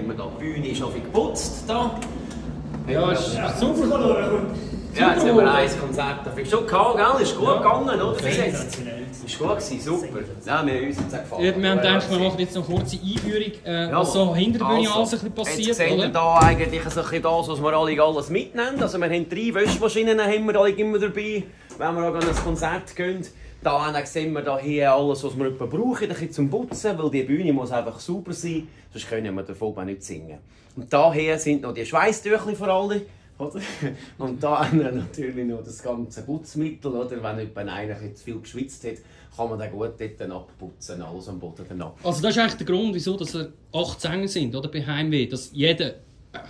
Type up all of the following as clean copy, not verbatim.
wir da. Die Bühne ist schon geputzt. Da. Ja, ist super. Ja, jetzt haben wir ein Konzert dafür schon gehabt, gell? Ist gut gegangen, oder? Sensationell. Ist gut gewesen, super. Ja, wir haben uns jetzt gefallen. Ja, wir haben gedacht, wir machen jetzt noch eine kurze Einführung, was so hinter der Bühne alles ein bisschen passiert, jetzt sehen wir oder? hier eigentlich so ein bisschen das, was wir alle alles mitnehmen. Also wir haben 3 Wäschmaschinen haben wir alle immer dabei, wenn wir auch an ein Konzert gehen. Da sehen wir hier alles, was wir etwa brauchen, ein bisschen zum Putzen, weil die Bühne muss einfach sauber sein, sonst können wir davon auch nicht singen. Und daher sind noch die Schweißtücher für alle. Oder? Und da natürlich noch das ganze Putzmittel, oder? Wenn jemand einer zu viel geschwitzt hat, kann man den gut dort abputzen, alles am Boden danach. Also das ist eigentlich der Grund, wieso dass 8 Sänger sind, oder? Bei Heimweh, dass jeder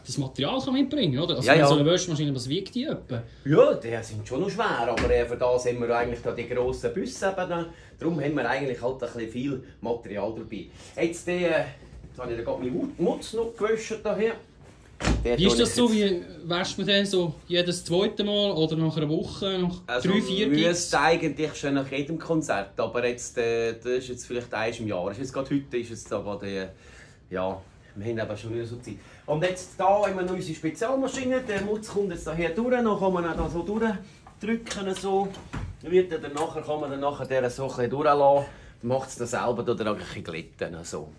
das Material kann mitbringen kann, oder? Also ja. so eine Wäschmaschine, was wiegt die etwa? Ja, die sind schon noch schwer, aber für das haben wir eigentlich da die grossen Büsse. Darum haben wir eigentlich halt ein bisschen viel Material dabei. Jetzt habe ich gerade meinen Mutz noch gewaschen hier. Wie ist das so? Wie wäscht man den so jedes zweite Mal oder nach einer Woche, nach 3, 4 Gigs? Müsste eigentlich schon nach jedem Konzert, aber jetzt, das ist jetzt vielleicht eins im Jahr. Ist jetzt gerade heute ist jetzt da gerade, ja, wir haben eben schon wieder so Zeit. Und jetzt hier haben wir noch unsere Spezialmaschine, der Mutz kommt jetzt hier durch, dann kann man ihn so durchdrücken, so. Kann man dann nachher so ein bisschen durchlassen, dann macht es dann selber oder ein bisschen glätten. So.